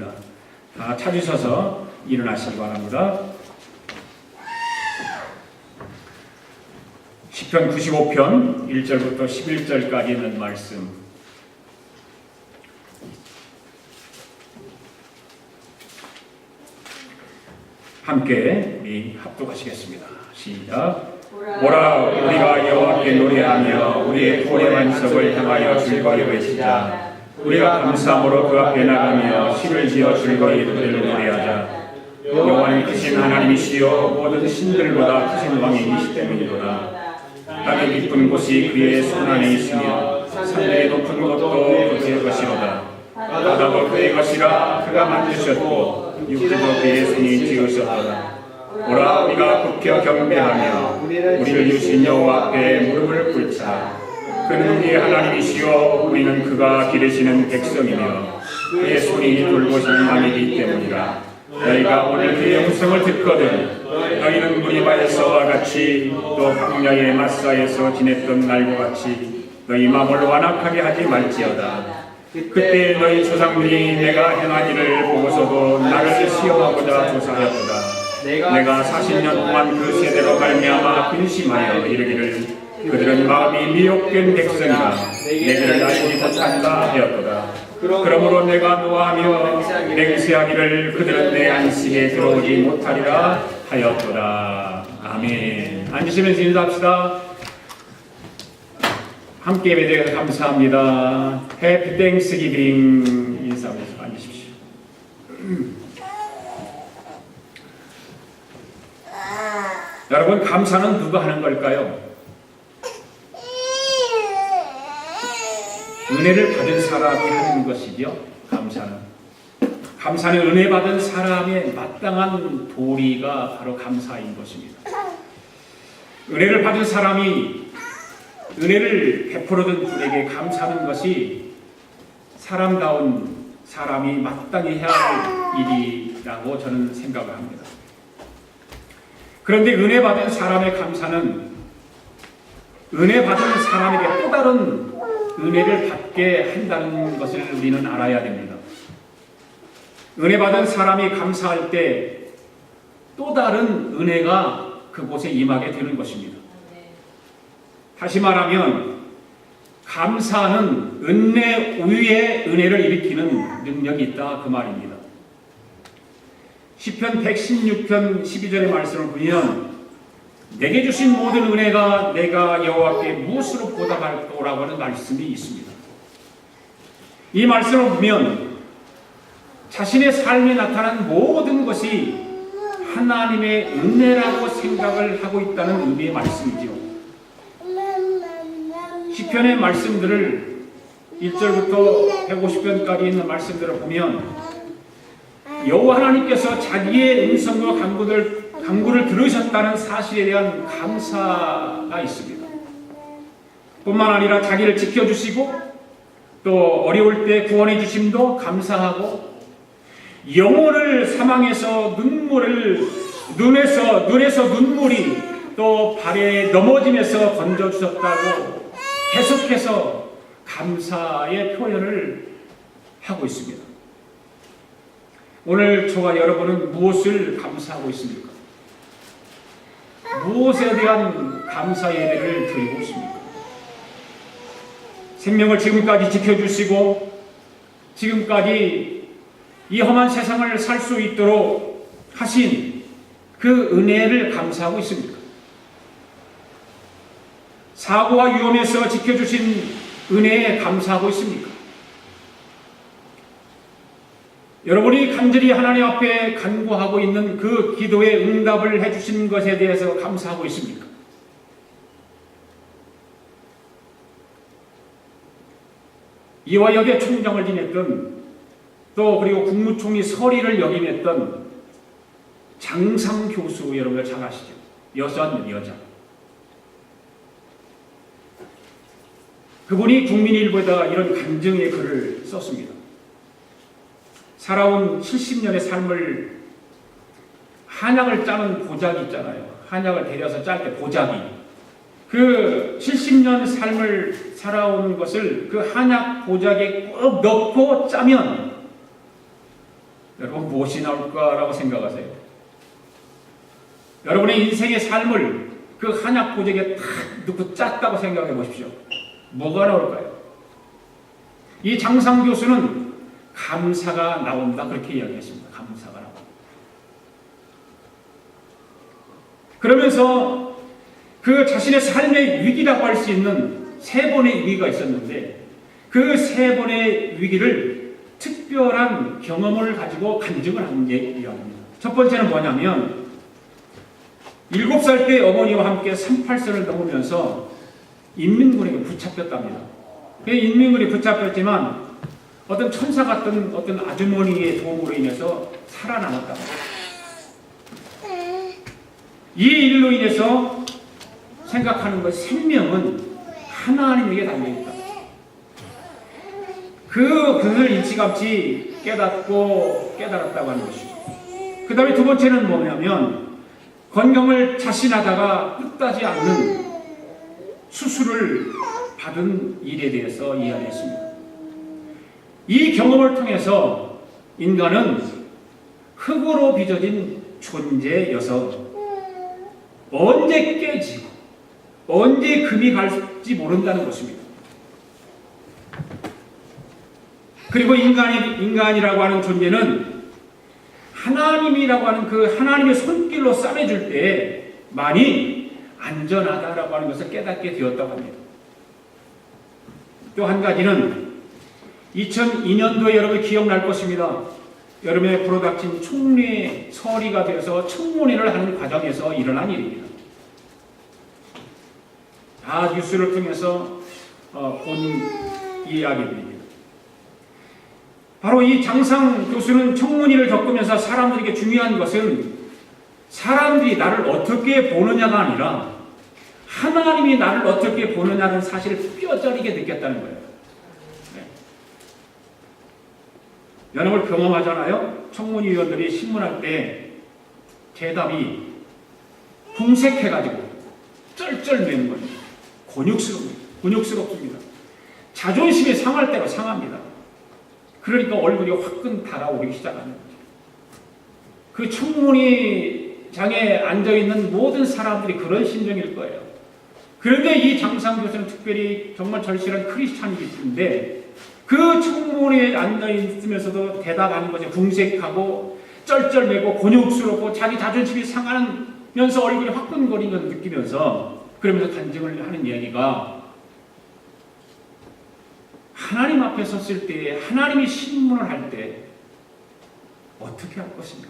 있습니다. 다 찾으셔서 일어나시기 바랍니다. 시편 95편 1절부터 11절까지 있는 말씀, 함께 합독하시겠습니다. 시작. 오라, 우리가 여호와께 노래하며 우리의 구원의 반석을 향하여 즐거이 외치자. 우리가 감사함으로 그 앞에 나가며 시를 지어 즐거이 그를 노래하자. 여호와는 크신 하나님이시요 모든 신들보다 크신 왕이시기 때문이로다. 땅의 깊은 곳이 그의 손 안에 있으며 산들의 높은 곳도 그의 것이로다. 바다도 그의 것이라 그가 만드셨고 육지도 그의 손이 지으셨도다. 오라, 우리가 굽혀 경배하며 우리를 주신 여호와 앞에 무릎을 꿇자. 그는 우리의 하나님이시요 우리는 그가 기르시는 백성이며 그의 손이 돌보시는 왕이기 때문이라. 너희가 오늘 그의 음성을 듣거든 너희는 무리바에서와 같이 또 광야의 마사에서 지냈던 날과 같이 너희 마음을 완악하게 하지 말지어다. 그때 너희 조상들이 내가 행한 일을 보고서도 나를 시험하고자 조사하였도다. 내가 40년 동안 그 세대로 말미암아 근심하여 이르기를 그들은 마음이 미혹된 백성이라 내게를 알지 못한다 하였도다. 그러므로 내가 노하며 맹세하기를 그들은 내 안식에 들어오지 못하리라 하였도다. 아멘. 앉으시면서 인사합시다. 함께 예배드려 감사합니다. 해피 땡스기빙 인사하면서 앉으십시오. 여러분, 감사는 누가 하는 걸까요? 은혜를 받은 사람이 하는 것이죠. 감사는 은혜 받은 사람의 마땅한 도리가 바로 감사인 것입니다. 은혜를 받은 사람이 은혜를 베풀어준 분에게 감사하는 것이 사람다운 사람이 마땅히 해야 할 일이라고 저는 생각을 합니다. 그런데 은혜 받은 사람의 감사는 은혜 받은 사람에게 또 다른 은혜를 받게 한다는 것을 우리는 알아야 됩니다. 은혜 받은 사람이 감사할 때 또 다른 은혜가 그곳에 임하게 되는 것입니다. 다시 말하면 감사는 은혜 위에 은혜를 일으키는 능력이 있다, 그 말입니다. 시편 116편 12절의 말씀을 보면 내게 주신 모든 은혜가 내가 여호와께 무엇으로 보답할꼬라고 하는 말씀이 있습니다. 이 말씀을 보면 자신의 삶에 나타난 모든 것이 하나님의 은혜라고 생각을 하고 있다는 의미의 말씀이죠. 시편의 말씀들을 1절부터 150편까지 있는 말씀들을 보면 여호와 하나님께서 자기의 음성과 간구를 들으셨다는 사실에 대한 감사가 있습니다. 뿐만 아니라 자기를 지켜주시고 또 어려울 때 구원해 주심도 감사하고 영혼을 사망해서 눈에서 눈물이 또 발에 넘어지면서 건져주셨다고 계속해서 감사의 표현을 하고 있습니다. 오늘 저와 여러분은 무엇을 감사하고 있습니까? 무엇에 대한 감사 예배를 드리고 있습니까? 생명을 지금까지 지켜주시고 지금까지 이 험한 세상을 살 수 있도록 하신 그 은혜를 감사하고 있습니까? 사고와 위험에서 지켜주신 은혜에 감사하고 있습니까? 여러분이 간절히 하나님 앞에 간구하고 있는 그 기도에 응답을 해주신 것에 대해서 감사하고 있습니까? 이화 여대 총장을 지냈던 또 그리고 국무총리 서리를 역임했던 장상 교수 여러분들 잘 아시죠? 여자. 그분이 국민일보에다 이런 간증의 글을 썼습니다. 살아온 70년의 삶을 한약을 짜는 보자기 있잖아요. 한약을 데려서 짤 때 보자기. 그 70년 삶을 살아온 것을 그 한약 보자기에 꼭 넣고 짜면 여러분 무엇이 나올까라고 생각하세요? 여러분의 인생의 삶을 그 한약 보직에 탁 넣고 짰다고 생각해 보십시오. 뭐가 나올까요? 이 장상 교수는 감사가 나온다 그렇게 이야기했습니다. 감사가 나온다. 그러면서 그 자신의 삶의 위기라고 할 수 있는 3번의 위기가 있었는데 그 3번의 위기를 특별한 경험을 가지고 간증을 하는 이야기입니다. 첫 번째는 뭐냐면 7살 때 어머니와 함께 38선을 넘으면서 인민군에게 붙잡혔답니다. 인민군이 붙잡혔지만 어떤 천사 같은 어떤 아주머니의 도움으로 인해서 살아남았답니다. 이 일로 인해서 생각하는 것, 생명은 하나님에게 달려있다. 그것을 일찌감치 깨달았다고 하는 것이죠. 그 다음에 두 번째는 뭐냐면 건강을 자신하다가 뜻하지 않는 수술을 받은 일에 대해서 이야기했습니다. 이 경험을 통해서 인간은 흙으로 빚어진 존재여서 언제 깨지고 언제 금이 갈지 모른다는 것입니다. 그리고 인간이라고 하는 존재는 하나님이라고 하는 그 하나님의 손길로 싸매줄 때 많이 안전하다라고 하는 것을 깨닫게 되었다고 합니다. 또 한 가지는 2002년도에 여러분 기억날 것입니다. 여름에 불어닥친 총리 서리가 되어서 청문회를 하는 과정에서 일어난 일입니다. 다 뉴스를 통해서 본 이야기입니다. 바로 이 장상 교수는 청문회를 겪으면서 사람들에게 중요한 것은 사람들이 나를 어떻게 보느냐가 아니라 하나님이 나를 어떻게 보느냐는 사실을 뼈저리게 느꼈다는 거예요. 네. 여러분 경험하잖아요. 청문위원들이 신문할 때 대답이 궁색해가지고 쩔쩔매는 거예요. 곤욕스럽습니다. 자존심이 상할 대로 상합니다. 그러니까 얼굴이 화끈 달아오르기 시작하는 거죠. 그 청문회장에 앉아있는 모든 사람들이 그런 심정일 거예요. 그런데 이 장상 교수는 특별히 정말 절실한 크리스찬이인데 그 청문회에 앉아있으면서도 대답하는 것에 궁색하고 쩔쩔매고 곤욕스럽고 자기 자존심이 상하면서 얼굴이 화끈거리는 걸 느끼면서 그러면서 간증을 하는 이야기가 하나님 앞에 섰을 때 하나님이 신문을 할 때 어떻게 할 것인가?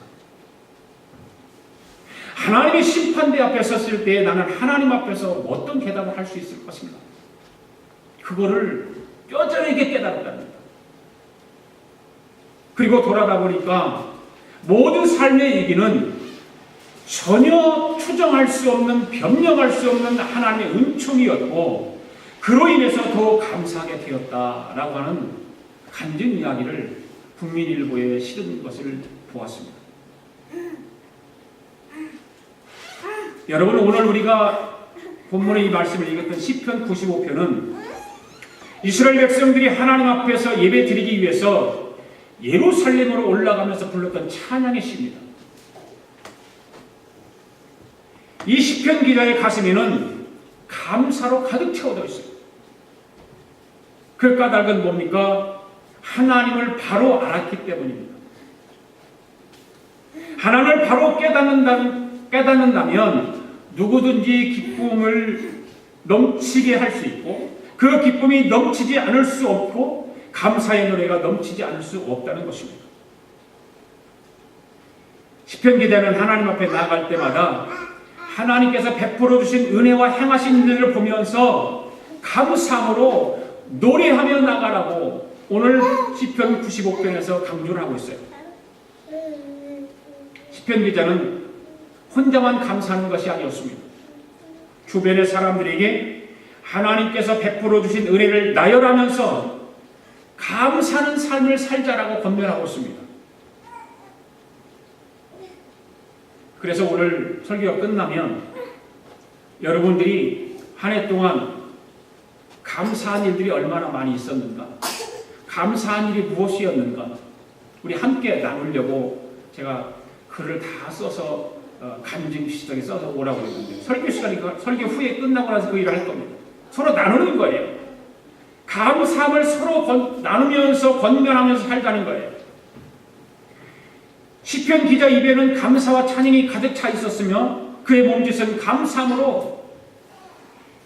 하나님의 심판대 앞에 섰을 때 나는 하나님 앞에서 어떤 대답을 할 수 있을 것인가? 그거를 뼈저리게 깨달았답니다. 그리고 돌아가 보니까 모든 삶의 얘기는 전혀 추정할 수 없는, 변명할 수 없는 하나님의 은총이었고 그로 인해서 더 감사하게 되었다라고 하는 간증 이야기를 국민일보에 실은 것을 보았습니다. 여러분 오늘 우리가 본문의 이 말씀을 읽었던 시편 95편은 이스라엘 백성들이 하나님 앞에서 예배 드리기 위해서 예루살렘으로 올라가면서 불렀던 찬양의 시입니다. 이 시편 기자의 가슴에는 감사로 가득 채워져 있어요. 그 까닭은 뭡니까? 하나님을 바로 알았기 때문입니다. 하나님을 바로 깨닫는다면 누구든지 기쁨을 넘치게 할 수 있고 그 기쁨이 넘치지 않을 수 없고 감사의 노래가 넘치지 않을 수 없다는 것입니다. 시편 기자는 하나님 앞에 나아갈 때마다 하나님께서 베풀어 주신 은혜와 행하신 일을 보면서 감사함으로 노래하며 나가라고 오늘 시편 95편에서 강조를 하고 있어요. 시편 기자는 혼자만 감사하는 것이 아니었습니다. 주변의 사람들에게 하나님께서 베풀어 주신 은혜를 나열하면서 감사하는 삶을 살자라고 권면하고 있습니다. 그래서 오늘 설교가 끝나면 여러분들이 한 해 동안 감사한 일들이 얼마나 많이 있었는가, 감사한 일이 무엇이었는가, 우리 함께 나누려고 제가 글을 다 써서 간증 시적에 써서 오라고 했는데 설교 시간이 설교 후에 끝나고 나서 그 일을 할 겁니다. 서로 나누는 거예요. 감사함을 서로 나누면서 권면하면서 살자는 거예요. 시편 기자 입에는 감사와 찬양이 가득 차 있었으며 그의 몸짓은 감사함으로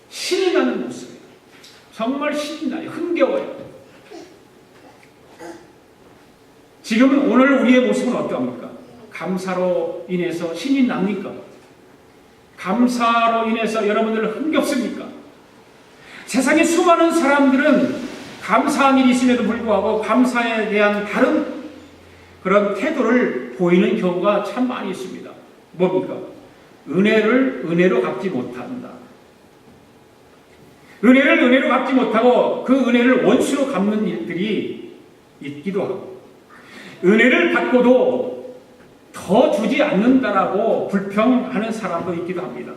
신이 나는 모습이에요. 정말 신이 나요. 흥겨워요. 지금은 오늘 우리의 모습은 어떠합니까? 감사로 인해서 신이 납니까? 감사로 인해서 여러분들 흥겹습니까? 세상에 수많은 사람들은 감사한 일이 있음에도 불구하고 감사에 대한 다른 그런 태도를 보이는 경우가 참 많이 있습니다. 뭡니까? 은혜를 은혜로 갚지 못한다. 은혜를 은혜로 갚지 못하고 그 은혜를 원수로 갚는 일들이 있기도 하고 은혜를 받고도 더 주지 않는다라고 불평하는 사람도 있기도 합니다.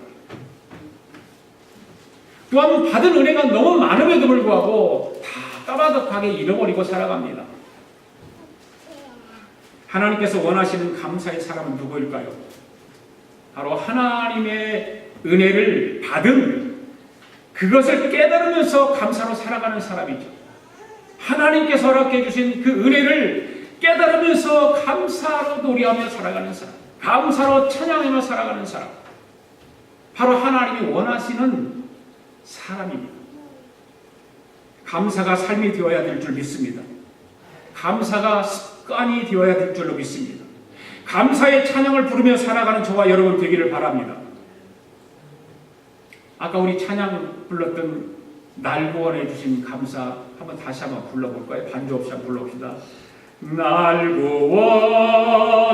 또한 받은 은혜가 너무 많음에도 불구하고 다 까마득하게 잃어버리고 살아갑니다. 하나님께서 원하시는 감사의 사람은 누구일까요? 바로 하나님의 은혜를 받은 그것을 깨달으면서 감사로 살아가는 사람이죠. 하나님께서 허락해 주신 그 은혜를 깨달으면서 감사로 노래하며 살아가는 사람, 감사로 찬양하며 살아가는 사람, 바로 하나님이 원하시는 사람입니다. 감사가 삶이 되어야 될 줄 믿습니다. 감사가 습관이 되어야 될 줄로 믿습니다. 감사의 찬양을 부르며 살아가는 저와 여러분 되기를 바랍니다. 아까 우리 찬양 불렀던 날 구원해 주신 감사 다시 한번 불러볼까요? 반주 없이 한번 불러봅시다. 날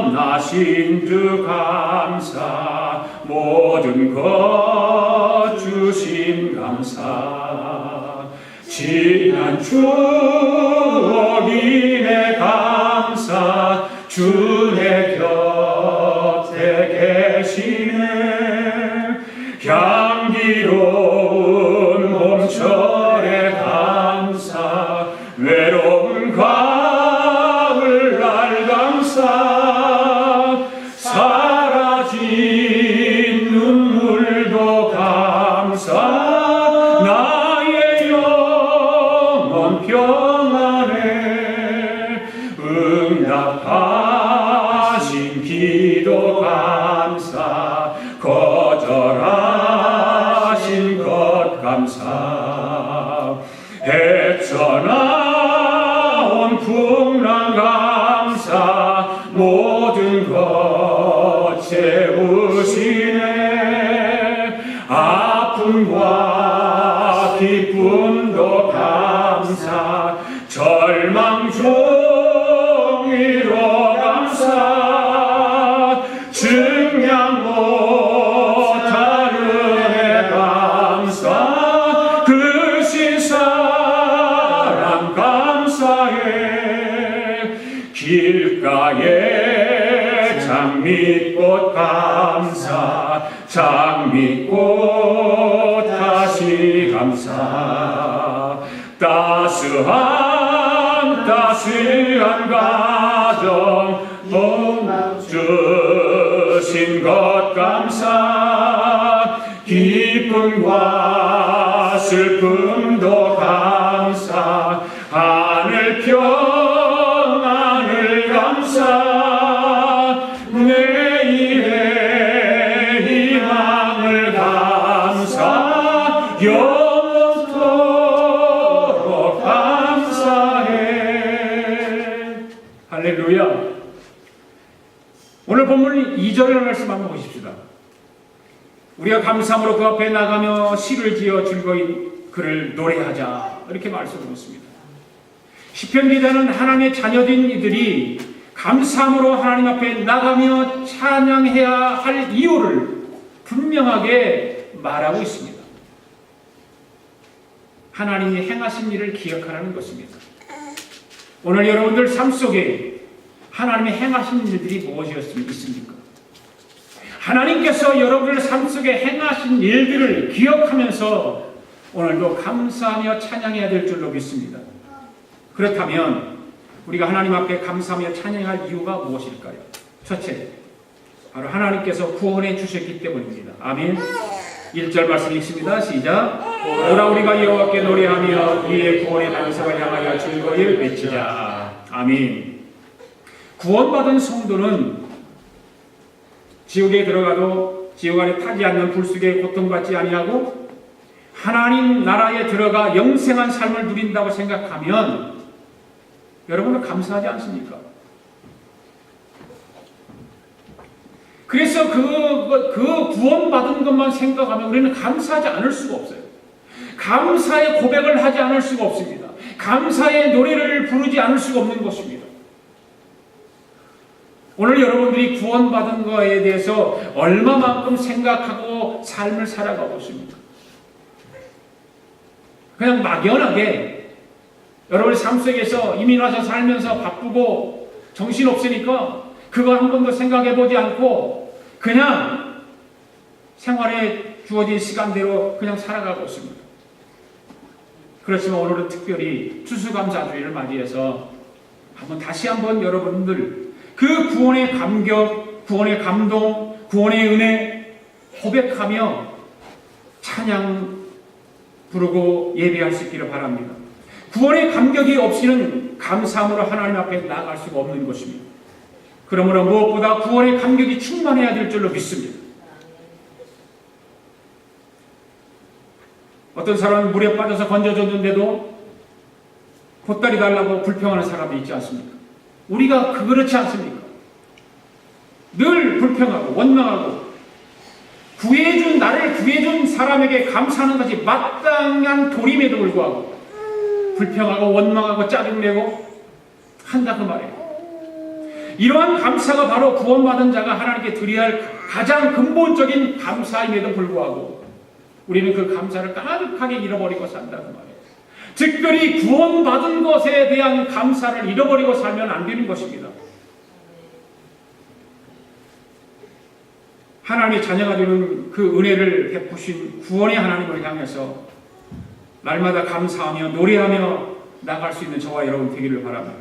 구원하신 주 감사, 모든 것 주신 감사, 지난 추억이네 감사, 주의 곁에 계시네, 향기로운 봄철의 감사, 외로운 가을날 감사, 사라진 눈물도 감사, 나의 영혼 평안에 응답하신 기도 감사, 거절하신 것 감사, 헤쳐나온 풍랑 감사, 모든 것 채우시네, 아픔과 기쁨도 감사, 절망 종이로 감사, 증량 못할 은혜 감사, 그 신사랑 감사해, 길가에 장미꽃 감사, 장미꽃 다시 감사, 따스한 가정 주신 것 감사, 기쁨과 슬픔도 감사, 하늘 평안을 감사, 내일의 희망을 감사, 영원토록 감사해. 할렐루야. 오늘 본문 2절의 말씀 한번 보십시다. 우리가 감사함으로 그 앞에 나가며 시를 지어 즐거이 그를 노래하자, 이렇게 말씀드렸습니다. 시편 기자는 하나님의 자녀된 이들이 감사함으로 하나님 앞에 나가며 찬양해야 할 이유를 분명하게 말하고 있습니다. 하나님이 행하신 일을 기억하라는 것입니다. 오늘 여러분들 삶 속에 하나님이 행하신 일들이 무엇이었습니까? 하나님께서 여러분들 삶 속에 행하신 일들을 기억하면서 오늘도 감사하며 찬양해야 될 줄로 믿습니다. 그렇다면 우리가 하나님 앞에 감사하며 찬양할 이유가 무엇일까요? 첫째, 바로 하나님께서 구원해 주셨기 때문입니다. 아멘. 1절 말씀 읽습니다. 시작. 오라 우리가 여호와께 노래하며 이의 구원의 반석을 향하여 즐거이 외치자. 아멘. 구원받은 성도는 지옥에 들어가도 지옥 안에 타지 않는 불 속에 고통받지 아니하고 하나님 나라에 들어가 영생한 삶을 누린다고 생각하면 여러분은 감사하지 않습니까? 그래서 그 구원받은 것만 생각하면 우리는 감사하지 않을 수가 없어요. 감사의 고백을 하지 않을 수가 없습니다. 감사의 노래를 부르지 않을 수가 없는 것입니다. 오늘 여러분들이 구원받은 것에 대해서 얼마만큼 생각하고 삶을 살아가고 있습니까? 그냥 막연하게 여러분의 삶 속에서 이민 와서 살면서 바쁘고 정신없으니까 그거 한 번도 생각해보지 않고 그냥 생활에 주어진 시간대로 그냥 살아가고 있습니다. 그렇지만 오늘은 특별히 추수감사주의를 맞이해서 다시 한번 여러분들 그 구원의 감격, 구원의 감동, 구원의 은혜 고백하며 찬양 부르고 예배할 수 있기를 바랍니다. 구원의 감격이 없이는 감사함으로 하나님 앞에 나아갈 수가 없는 것입니다. 그러므로 무엇보다 구원의 감격이 충만해야 될 줄로 믿습니다. 어떤 사람은 물에 빠져서 건져줬는데도 보따리 달라고 불평하는 사람이 있지 않습니까? 우리가 그렇지 않습니까? 늘 불평하고 원망하고 나를 구해준 사람에게 감사하는 것이 마땅한 도림에도 불구하고 불평하고 원망하고 짜증내고 한다 그 말이에요. 이러한 감사가 바로 구원받은 자가 하나님께 드려야 할 가장 근본적인 감사임에도 불구하고 우리는 그 감사를 까마득하게 잃어버리고 산다 그 말이에요. 특별히 구원받은 것에 대한 감사를 잃어버리고 살면 안 되는 것입니다. 하나님의 자녀가 되는 그 은혜를 베푸신 구원의 하나님을 향해서 날마다 감사하며 노래하며 나갈 수 있는 저와 여러분 되기를 바랍니다.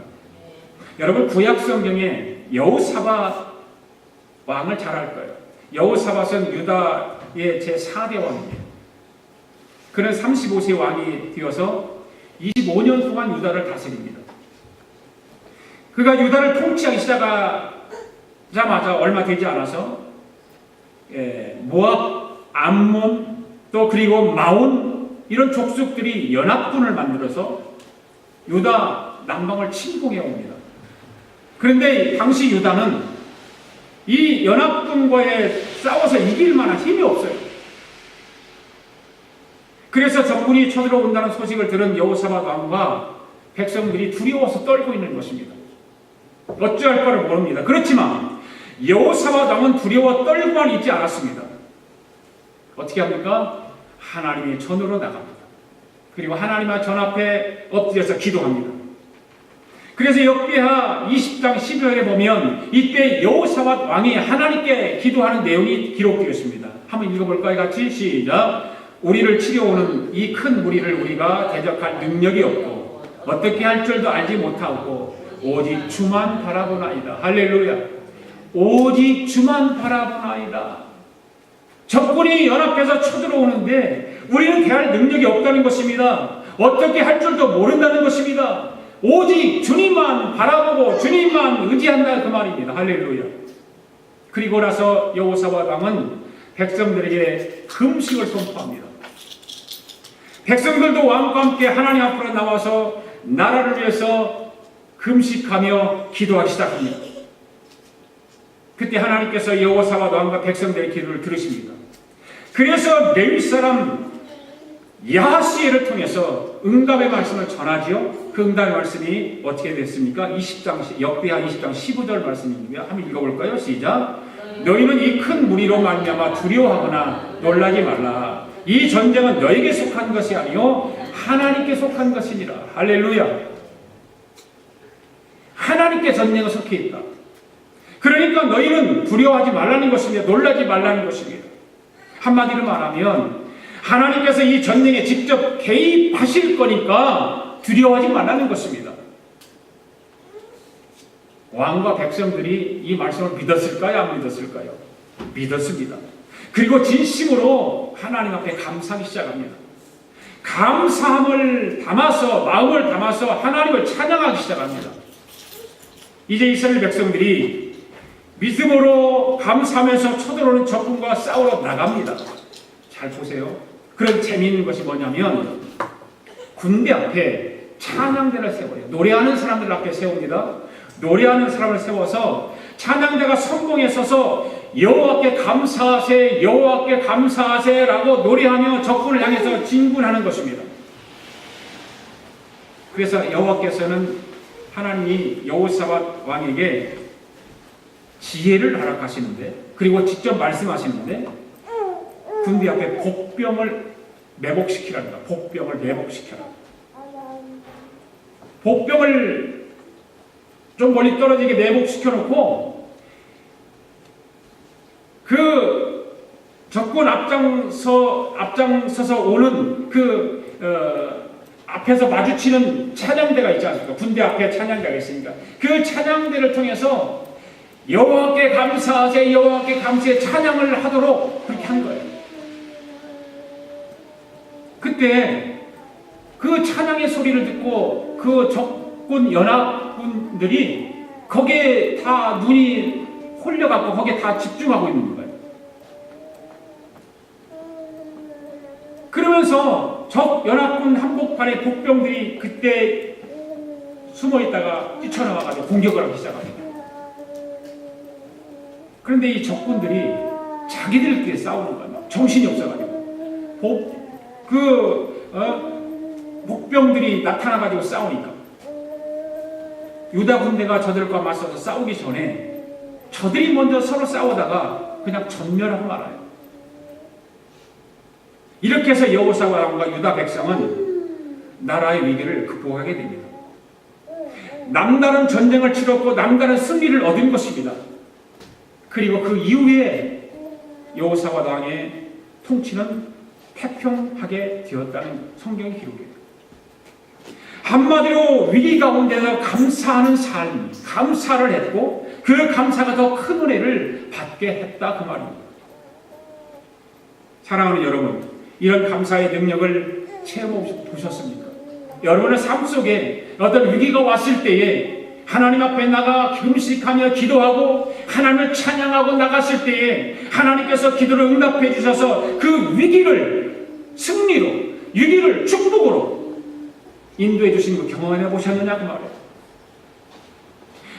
여러분 구약 성경에 여호사밧 왕을 잘 알 거예요. 여호사밧은 유다의 제4대 왕이에요. 그는 35세 왕이 되어서 25년 동안 유다를 다스립니다. 그가 유다를 통치하기 시작하자마자 얼마 되지 않아서 모압, 암몬, 또 그리고 마온 이런 족속들이 연합군을 만들어서 유다 남방을 침공해 옵니다. 그런데 당시 유다는 이 연합군과의 싸워서 이길 만한 힘이 없어요. 그래서 적군이 쳐들어온다는 소식을 들은 여호사밧 왕과 백성들이 두려워서 떨고 있는 것입니다. 어찌할 바를 모릅니다. 그렇지만 여호사밧 왕은 두려워 떨고만 있지 않았습니다. 어떻게 합니까? 하나님의 전으로 나갑니다. 그리고 하나님의 전 앞에 엎드려서 기도합니다. 그래서 역대하 20장 12절에 보면 이때 여호사밧 왕이 하나님께 기도하는 내용이 기록되어 있습니다. 한번 읽어볼까요? 같이 시작. 우리를 치려오는 이 큰 무리를 우리가 대적할 능력이 없고 어떻게 할 줄도 알지 못하고 오직 주만 바라보나이다. 할렐루야. 오직 주만 바라보나이다. 적군이 연합해서 쳐들어오는데 우리는 대할 능력이 없다는 것입니다. 어떻게 할 줄도 모른다는 것입니다. 오직 주님만 바라보고 주님만 의지한다 그 말입니다. 할렐루야. 그리고 나서 여호사밧 왕은 백성들에게 금식을 선포합니다. 백성들도 왕과 함께 하나님 앞으로 나와서 나라를 위해서 금식하며 기도하기 시작합니다. 그때 하나님께서 여호사밧 왕과 백성들의 기도를 들으십니다. 그래서 레위 사람 야하시엘을 통해서 응답의 말씀을 전하지요. 그 응답의 말씀이 어떻게 됐습니까? 역대하 20장 15절 말씀입니다. 한번 읽어볼까요? 시작. 너희는 이 큰 무리로 말미암아 두려워하거나 놀라지 말라. 이 전쟁은 너에게 속한 것이 아니요 하나님께 속한 것이니라. 할렐루야. 하나님께 전쟁은 속해 있다. 그러니까 너희는 두려워하지 말라는 것입니다. 놀라지 말라는 것입니다. 한마디로 말하면 하나님께서 이 전쟁에 직접 개입하실 거니까 두려워하지 말라는 것입니다. 왕과 백성들이 이 말씀을 믿었을까요? 안 믿었을까요? 믿었습니다. 그리고 진심으로 하나님 앞에 감사하기 시작합니다. 감사함을 담아서, 마음을 담아서 하나님을 찬양하기 시작합니다. 이제 이스라엘 백성들이 믿음으로 감사하면서 쳐들어오는 적군과 싸우러 나갑니다. 잘 보세요. 그런 재미있는 것이 뭐냐면 군대 앞에 찬양대를 세워요. 노래하는 사람들 앞에 세웁니다. 노래하는 사람을 세워서 찬양대가 성공에 서서 여호와께 감사하세, 여호와께 감사하세라고 노래하며 적군을 향해서 진군하는 것입니다. 그래서 여호와께서는 하나님이 여호사밧 왕에게 지혜를 허락하시는데, 그리고 직접 말씀하시는데 군대 앞에 복병을 매복시키랍니다. 복병을 매복시켜라. 복병을 좀 멀리 떨어지게 매복시켜 놓고 그 적군 앞장서서 오는 앞에서 마주치는 찬양대가 있지 않습니까? 군대 앞에 찬양대가 있으니까 그 찬양대를 통해서 여호와께 감사하세, 여호와께 감사해 찬양을 하도록 그렇게 한 거예요. 그때 그 찬양의 소리를 듣고 그 적군 연합군들이 거기에 다 눈이 홀려갖고 거기에 다 집중하고 있는 거예요. 그러면서 적 연합군 한복판의 복병들이 그때 숨어있다가 뛰쳐나와가지고 공격을 하기 시작합니다. 그런데 이 적군들이 자기들끼리 싸우는 거예요. 정신이 없어가지고 복병들이 나타나가지고 싸우니까 유다 군대가 저들과 맞서서 싸우기 전에 저들이 먼저 서로 싸우다가 그냥 전멸하고 말아요. 이렇게 해서 여호사밧 왕과 유다 백성은 나라의 위기를 극복하게 됩니다. 남다른 전쟁을 치렀고 남다른 승리를 얻은 것입니다. 그리고 그 이후에 여호사밧 왕의 통치는 태평하게 되었다는 성경의 기록이에요. 한마디로 위기 가운데서 감사하는 삶, 감사를 했고 그 감사가 더 큰 은혜를 받게 했다 그 말입니다. 사랑하는 여러분, 이런 감사의 능력을 체험해 보셨습니까? 여러분의 삶 속에 어떤 위기가 왔을 때에 하나님 앞에 나가 금식하며 기도하고 하나님을 찬양하고 나갔을 때에 하나님께서 기도를 응답해 주셔서 그 위기를 승리로, 위기를 축복으로 인도해 주신 거 경험해 보셨느냐고 말해요.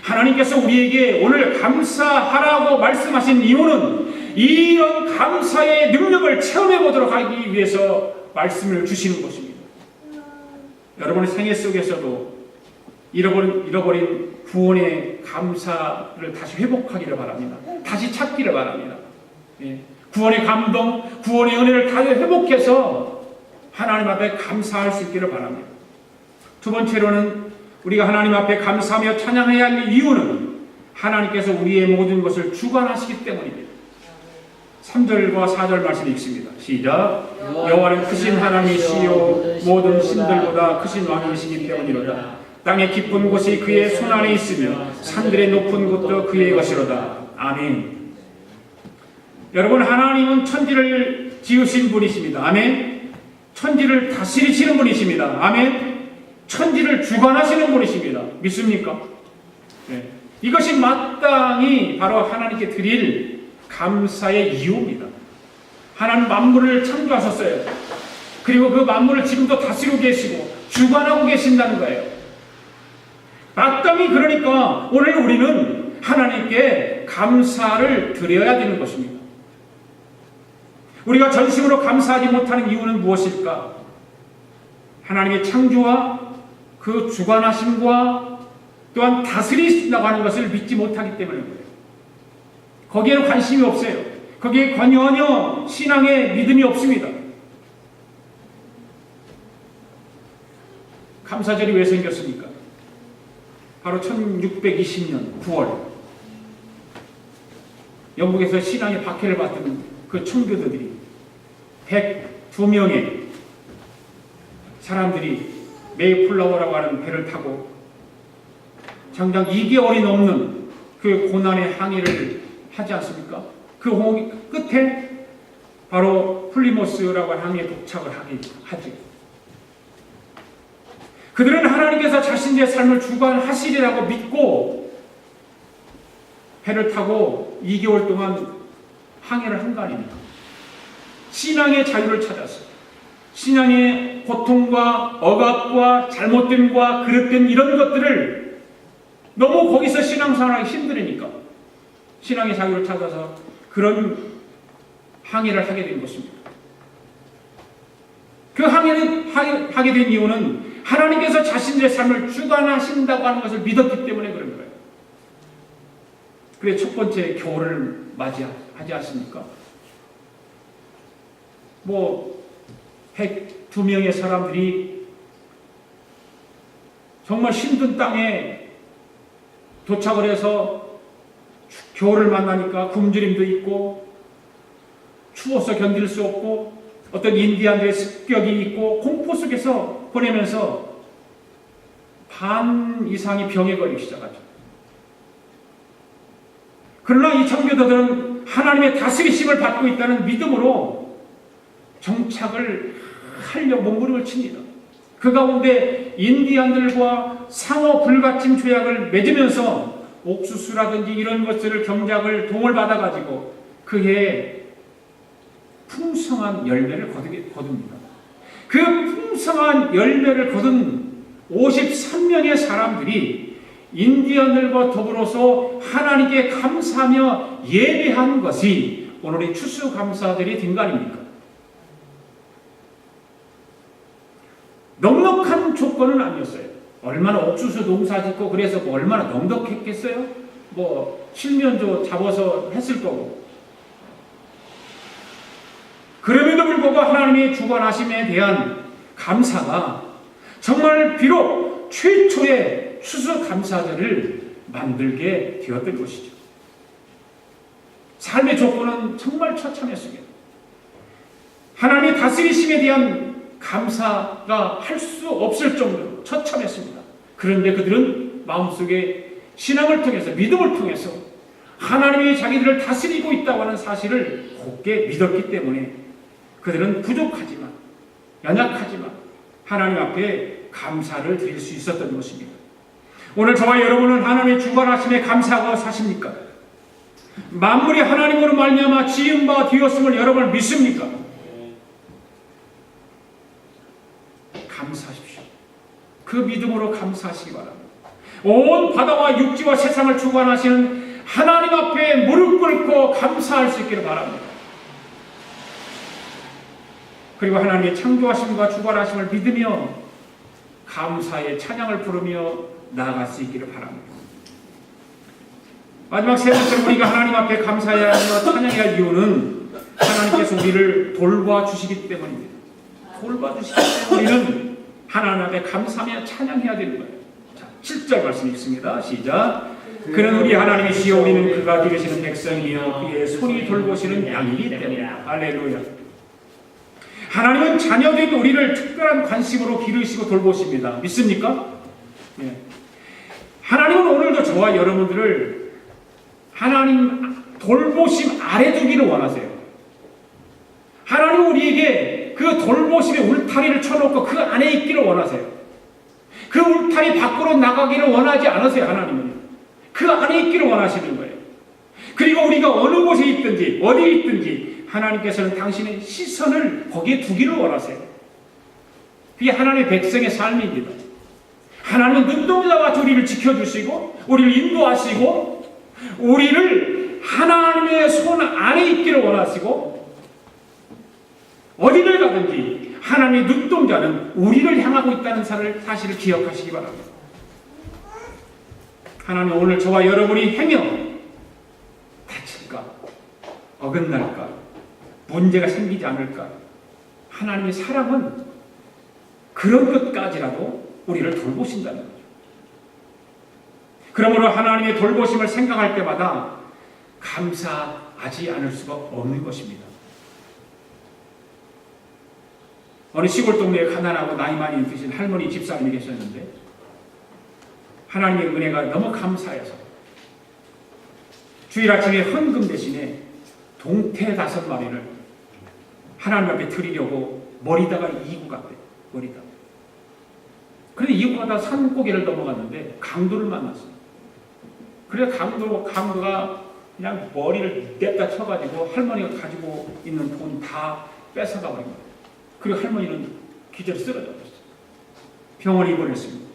하나님께서 우리에게 오늘 감사하라고 말씀하신 이유는 이런 감사의 능력을 체험해 보도록 하기 위해서 말씀을 주시는 것입니다. 여러분의 생애 속에서도 잃어버린 구원의 감사를 다시 회복하기를 바랍니다. 다시 찾기를 바랍니다. 구원의 감동, 구원의 은혜를 다시 회복해서 하나님 앞에 감사할 수 있기를 바랍니다. 두 번째로는 우리가 하나님 앞에 감사하며 찬양해야 할 이유는 하나님께서 우리의 모든 것을 주관하시기 때문입니다. 3절과 4절 말씀 읽습니다. 시작. 여호와는 크신 하나님이시요 모든 신들보다 크신 왕이시기 때문이로다. 땅의 깊은 곳이 그의 손 안에 있으며 산들의 높은 곳도 그의 것이로다. 아멘. 여러분, 하나님은 천지를 지으신 분이십니다. 아멘. 천지를 다스리시는 분이십니다. 아멘. 천지를 주관하시는 분이십니다. 믿습니까? 네. 이것이 마땅히 바로 하나님께 드릴 감사의 이유입니다. 하나님 만물을 창조하셨어요. 그리고 그 만물을 지금도 다스리고 계시고 주관하고 계신다는 거예요. 마땅히 그러니까 오늘 우리는 하나님께 감사를 드려야 되는 것입니다. 우리가 전심으로 감사하지 못하는 이유는 무엇일까? 하나님의 창조와 그 주관하심과 또한 다스리신다고 하는 것을 믿지 못하기 때문입니다. 거기에는 관심이 없어요. 거기에 전혀 신앙의 믿음이 없습니다. 감사절이 왜 생겼습니까? 바로 1620년 9월 영국에서 신앙의 박해를 받던 그 청교도들이 102명의 사람들이 메이플라워라고 하는 배를 타고 장장 2개월이 넘는 그 고난의 항해를 하지 않습니까? 그 끝에 바로 플리모스라고 하는 항해에 도착을 하지. 그들은 하나님께서 자신의 삶을 주관하시리라고 믿고 배를 타고 2개월 동안 항해를 한 거 아닙니까? 신앙의 자유를 찾았어요. 신앙의 고통과 억압과 잘못됨과 그릇된 이런 것들을 너무 거기서 신앙생활하기 힘들으니까 신앙의 자유를 찾아서 그런 항해를 하게 된 것입니다. 그 항해를 하게 된 이유는 하나님께서 자신의 삶을 주관하신다고 하는 것을 믿었기 때문에 그런 거예요. 그래서 첫 번째 겨울을 맞이하지 않습니까? 102명의 사람들이 정말 힘든 땅에 도착을 해서 겨울을 만나니까 굶주림도 있고 추워서 견딜 수 없고 어떤 인디안들의 습격이 있고 공포 속에서 보내면서 반 이상이 병에 걸리기 시작하죠. 그러나 이 청교도들은 하나님의 다스리심을 받고 있다는 믿음으로 정착을 하려고 몸부림을 칩니다. 그 가운데 인디안들과 상호 불가침 조약을 맺으면서 옥수수라든지 이런 것들을 경작을 동을 받아가지고 그해 풍성한 열매를 거둡니다. 그 풍성한 열매를 거둔 53명의 사람들이 인디언들과 더불어서 하나님께 감사하며 예배한 것이 오늘의 추수감사들이 된 거 아닙니까? 넉넉한 조건은 아니었어요. 얼마나 옥수수 농사 짓고 그래서 얼마나 넉넉했겠어요? 칠면조 잡아서 했을 거고. 그럼에도 불구하고 하나님의 주관하심에 대한 감사가 정말 비록 최초의 추수감사절을 만들게 되었던 것이죠. 삶의 조건은 정말 처참했습니다. 하나님의 다스리심에 대한 감사가 할 수 없을 정도로 처참했습니다. 그런데 그들은 마음속에 신앙을 통해서 믿음을 통해서 하나님이 자기들을 다스리고 있다고 하는 사실을 굳게 믿었기 때문에 그들은 부족하지만 연약하지만 하나님 앞에 감사를 드릴 수 있었던 것입니다. 오늘 저와 여러분은 하나님의 주관하심에 감사하고 사십니까? 만물이 하나님으로 말미암아 지은 바 되었음을 여러분 믿습니까? 감사하십시오. 그 믿음으로 감사하시기 바랍니다. 온 바다와 육지와 세상을 주관하시는 하나님 앞에 무릎 꿇고 감사할 수 있기를 바랍니다. 그리고 하나님의 창조하심과 주관하심을 믿으며 감사의 찬양을 부르며 나아갈 수 있기를 바랍니다. 마지막 세 번째 우리가 하나님 앞에 감사해야 하며 찬양해야 할 이유는 하나님께서 우리를 돌봐주시기 때문입니다. 돌봐주시기 때문에 우리는 하나님 앞에 감사하며 찬양해야 되는 거예요. 자, 7절 말씀 읽습니다. 시작. 그는 우리 하나님이시여 우리는 그가 기르시는 백성이며 그의 손이 돌보시는 양이기 때문이다. 할렐루야. 하나님은 자녀된 우리를 특별한 관심으로 기르시고 돌보십니다. 믿습니까? 예. 하나님은 오늘도 저와 여러분들을 하나님 돌보심 아래 두기를 원하세요. 하나님은 우리에게 그 돌보심의 울타리를 쳐놓고 그 안에 있기를 원하세요. 그 울타리 밖으로 나가기를 원하지 않으세요. 하나님은 그 안에 있기를 원하시는 거예요. 그리고 우리가 어느 곳에 있든지 어디에 있든지 하나님께서는 당신의 시선을 거기에 두기를 원하세요. 그게 하나님의 백성의 삶입니다. 하나님은 눈동자와 우리를 지켜주시고 우리를 인도하시고 우리를 하나님의 손 안에 있기를 원하시고 어디를 가든지 하나님의 눈동자는 우리를 향하고 있다는 사실을 기억하시기 바랍니다. 하나님 오늘 저와 여러분이 행여 다칠까 어긋날까 문제가 생기지 않을까 하나님의 사랑은 그런 것까지라도 우리를 돌보신다는 거죠. 그러므로 하나님의 돌보심을 생각할 때마다 감사하지 않을 수가 없는 것입니다. 어느 시골 동네에 가난하고 나이 많이 드신 할머니 집사님이 계셨는데 하나님의 은혜가 너무 감사해서 주일 아침에 헌금 대신에 동태 5마리를 하나님 앞에 드리려고 머리다가 이고 갔대요. 머리다. 그런데 이고 가다 산고개를 넘어갔는데 강도를 만났어요. 그래서 강도가 그냥 머리를 냅다 쳐가지고 할머니가 가지고 있는 돈 다 뺏어가 버린 거예요. 그리고 할머니는 기절에 쓰러져 버렸어요. 병원에 입원했습니다.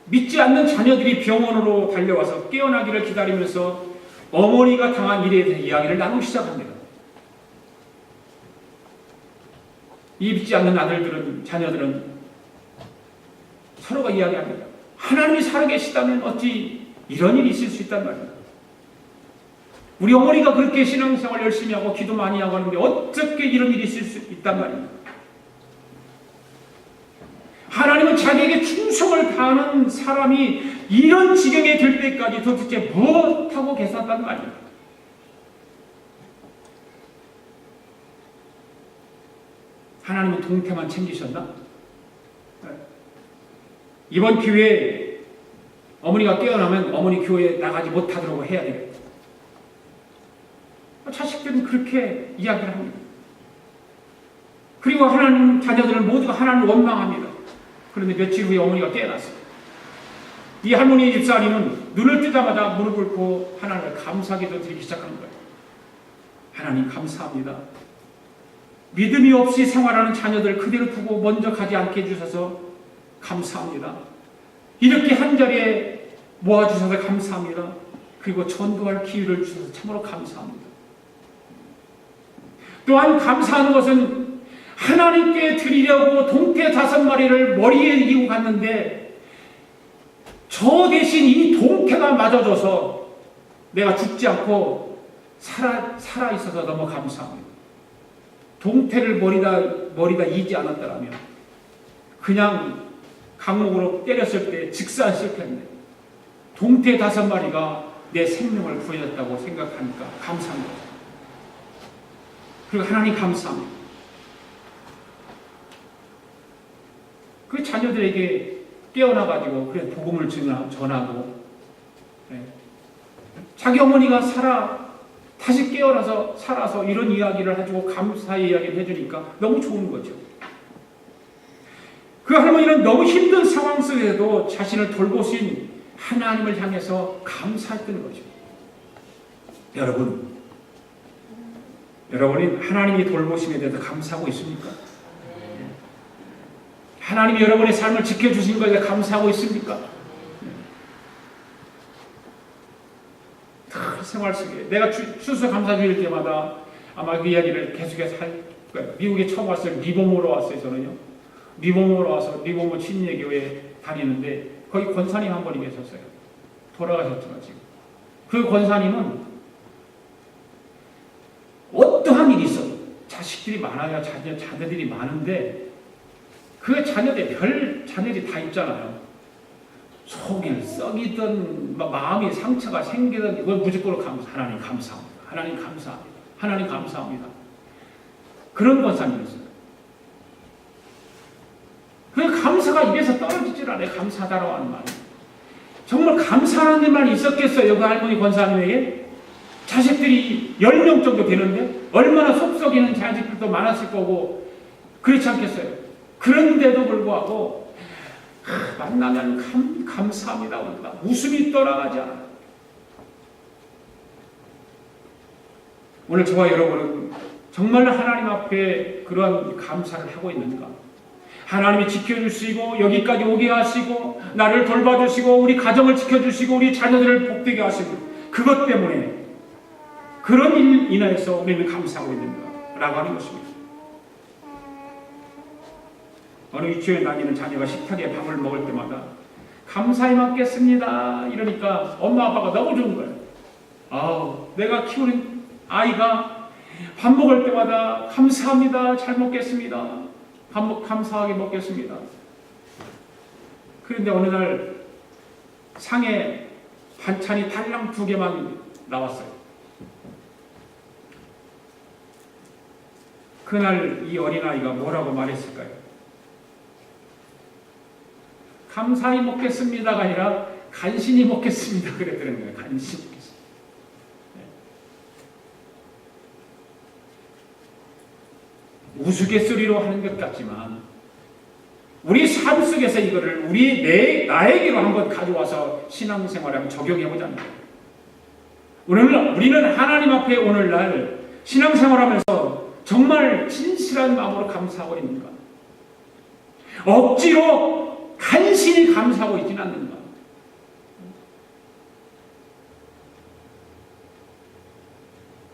믿지 않는 자녀들이 병원으로 달려와서 깨어나기를 기다리면서 어머니가 당한 일에 대해 이야기를 나누기 시작합니다. 이 믿지 않는 자녀들은 서로가 이야기합니다. 하나님이 살아계시다면 어찌 이런 일이 있을 수 있단 말이야. 우리 어머니가 그렇게 신앙생활 열심히 하고 기도 많이 하고 하는데 어떻게 이런 일이 있을 수 있단 말이야. 하나님은 자기에게 충성을 다하는 사람이 이런 지경에 들 때까지 도대체 무엇하고 계셨단 말이야. 하나님은 동태만 챙기셨나? 이번 기회에 어머니가 깨어나면 어머니 교회에 나가지 못하도록 해야 되겠다. 자식들은 그렇게 이야기를 합니다. 그리고 하나님 자녀들은 모두가 하나님을 원망합니다. 그런데 며칠 후에 어머니가 깨어났어요. 이 할머니 집사님은 눈을 뜨자마자 무릎을 꿇고 하나님을 감사기도 드리기 시작하는 거예요. 하나님 감사합니다. 믿음이 없이 생활하는 자녀들 그대로 두고 먼저 가지 않게 해주셔서 감사합니다. 이렇게 한자리에 모아주셔서 감사합니다. 그리고 전도할 기회를 주셔서 참으로 감사합니다. 또한 감사한 것은 하나님께 드리려고 동태 5마리를 머리에 이고 갔는데 저 대신 이 동태가 맞아줘서 내가 죽지 않고 살아있어서 너무 감사합니다. 동태를 머리다 이지 않았더라면 그냥 강목으로 때렸을 때 직사했을 텐데 동태 5마리가 내 생명을 구해줬다고 생각하니까 감사합니다. 그리고 하나님 감사합니다. 그 자녀들에게 깨어나가지고 그래 복음을 전하고 자기 어머니가 다시 깨어나서 살아서 이런 이야기를 해주고 감사의 이야기를 해주니까 너무 좋은 거죠. 그 할머니는 너무 힘든 상황 속에서도 자신을 돌보신 하나님을 향해서 감사했던 거죠. 여러분은 하나님이 돌보심에 대해서 감사하고 있습니까? 하나님이 여러분의 삶을 지켜주신 것에 감사하고 있습니까? 생활 속에 내가 추수감사주일 때마다 아마 그 이야기를 계속해서 할 거예요. 미국에 처음 왔어요. 리보모로 왔어요. 저는요. 리보모로 와서 리보모 침례교회 다니는데 거기 권사님 한 분이 계셨어요. 돌아가셨지만 지금. 그 권사님은 어떠한 일이 있어도 자식들이 많아요. 자녀들이 많은데 그 별 자녀들이 다 있잖아요. 속이 썩이든 마음이 상처가 생기든 이건 무조건 하나님 감사합니다. 하나님 감사합니다. 하나님 감사합니다. 그런 권사님이었어요. 그 감사가 입에서 떨어지질 않아요. 감사하다라고 하는 말이. 정말 감사하는 일만 있었겠어요. 그 할머니 권사님에게. 자식들이 10명 정도 되는데 얼마나 속 썩이는 자식들도 많았을 거고 그렇지 않겠어요. 그런데도 불구하고 만나면 감사합니다. 웃음이 떠나가지 않아요. 오늘 저와 여러분은 정말 하나님 앞에 그러한 감사를 하고 있는가? 하나님이 지켜주시고 여기까지 오게 하시고 나를 돌봐주시고 우리 가정을 지켜주시고 우리 자녀들을 복되게 하시고 그것 때문에 그런 일 인하여서 우리는 감사하고 있는가? 라고 하는 것입니다. 어느 유치원에 다니는 자녀가 식탁에 밥을 먹을 때마다 감사히 먹겠습니다. 이러니까 엄마 아빠가 너무 좋은 거예요. 내가 키우는 아이가 밥 먹을 때마다 감사합니다. 잘 먹겠습니다. 감사하게 먹겠습니다. 그런데 어느 날 상에 반찬이 달랑 2개만 나왔어요. 그날 이 어린아이가 뭐라고 말했을까요? 감사히 먹겠습니다가 아니라 간신히 먹겠습니다. 그랬더는 거예요. 간신히 먹겠습니다. 우스갯소리로 하는 것 같지만 우리 삶 속에서 이거를 나에게로 한번 가져와서 신앙생활에 한번 적용해보자는 거예요. 우리는 하나님 앞에 오늘날 신앙생활하면서 정말 진실한 마음으로 감사하고 있는가? 억지로 간신히 감사하고 있지는 않는가?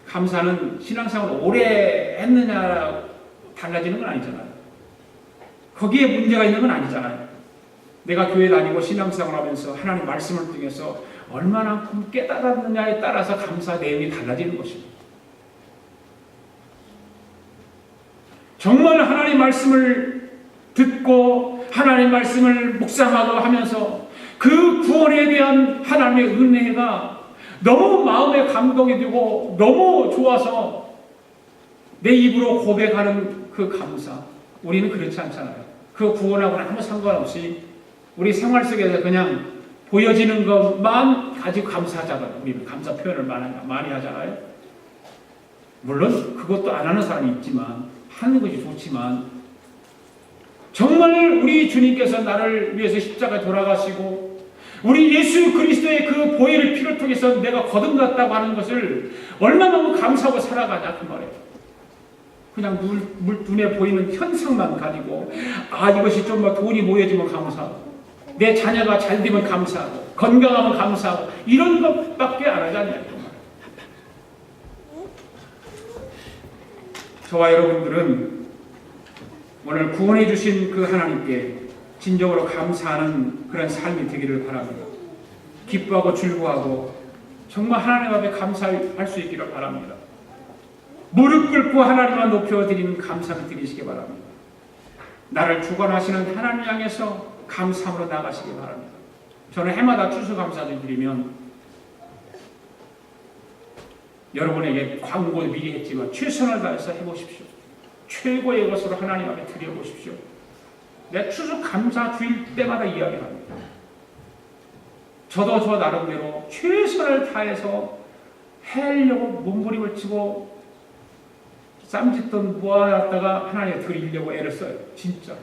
감사는 신앙생활을 오래 했느냐 달라지는 건 아니잖아요. 거기에 문제가 있는 건 아니잖아요. 내가 교회 다니고 신앙생활 하면서 하나님 말씀을 통해서 얼마나 깨달았느냐에 따라서 감사 내용이 달라지는 것입니다. 정말 하나님 말씀을 듣고 하나님 말씀을 묵상하고 하면서 그 구원에 대한 하나님의 은혜가 너무 마음에 감동이 되고 너무 좋아서 내 입으로 고백하는 그 감사, 우리는 그렇지 않잖아요. 그 구원하고는 아무 상관없이 우리 생활 속에서 그냥 보여지는 것만 가지고 감사하잖아요. 우리는 감사 표현을 많이 하잖아요. 물론 그것도 안 하는 사람이 있지만 하는 것이 좋지만 정말 우리 주님께서 나를 위해서 십자가에 돌아가시고 우리 예수 그리스도의 그 보혈의 피를 통해서 내가 거듭났다고 하는 것을 얼마나 감사하고 살아가냐 그 말이에요. 그냥 눈에 보이는 현상만 가지고 이것이 좀 돈이 모여지면 감사하고 내 자녀가 잘 되면 감사하고 건강하면 감사하고 이런 것밖에 안 하지 않냐. 저와 여러분들은 오늘 구원해 주신 그 하나님께 진정으로 감사하는 그런 삶이 되기를 바랍니다. 기뻐하고 즐거워하고 정말 하나님 앞에 감사할 수 있기를 바랍니다. 무릎 꿇고 하나님만 높여드리는 감사를 드리시기 바랍니다. 나를 주관하시는 하나님 향해서 감사함으로 나가시기 바랍니다. 저는 해마다 추수감사를 드리면 여러분에게 광고를 미리 했지만 최선을 다해서 해보십시오. 최고의 것으로 하나님 앞에 드려보십시오. 내 추수감사 주일 때마다 이야기합니다. 저도 저 나름대로 최선을 다해서 하려고 몸부림을 치고 쌈짓돈 모아놨다가 하나님께 드리려고 애를 써요. 진짜.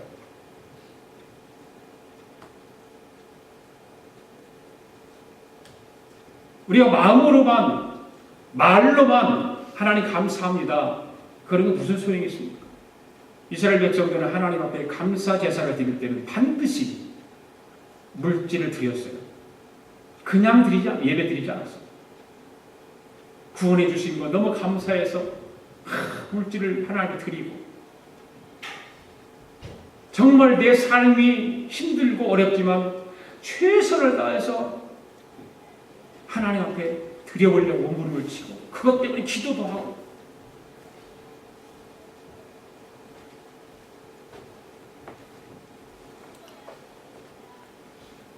우리가 마음으로만 말로만 하나님 감사합니다. 그런 게 무슨 소용이 있습니까? 이스라엘 백성들은 하나님 앞에 감사 제사를 드릴 때는 반드시 물질을 드렸어요. 그냥 예배 드리지 않았어요. 구원해 주신 거 너무 감사해서 물질을 하나님께 드리고 정말 내 삶이 힘들고 어렵지만 최선을 다해서 하나님 앞에 드려보려고 몸부림을 치고 그것 때문에 기도도 하고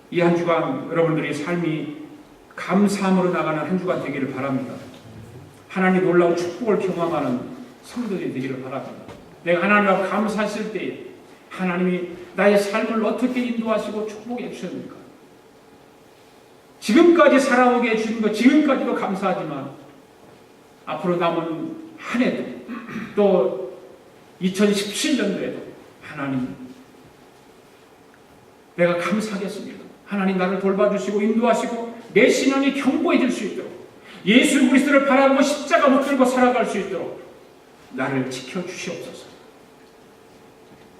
이 한 주간 여러분들의 삶이 감사함으로 나가는 한 주간 되기를 바랍니다. 하나님 놀라운 축복을 경험하는 성도들이 되기를 바랍니다. 내가 하나님 앞에 감사했을 때 하나님이 나의 삶을 어떻게 인도하시고 축복해 주셨는가. 지금까지 살아오게 해주신 것 지금까지도 감사하지만 앞으로 남은 한 해도 또 2017년도에도 하나님 내가 감사하겠습니다. 하나님 나를 돌봐주시고 인도하시고 내 신앙이 견고해질 수 있도록 예수 그리스도를 바라보고 십자가 붙들고 살아갈 수 있도록 나를 지켜주시옵소서.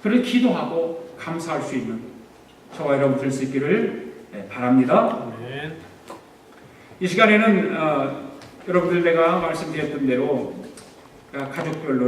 그를 기도하고 감사할 수 있는 저와 여러분 될 수 있기를 바랍니다. 이 시간에는 여러분들 내가 말씀드렸던 대로 가족별로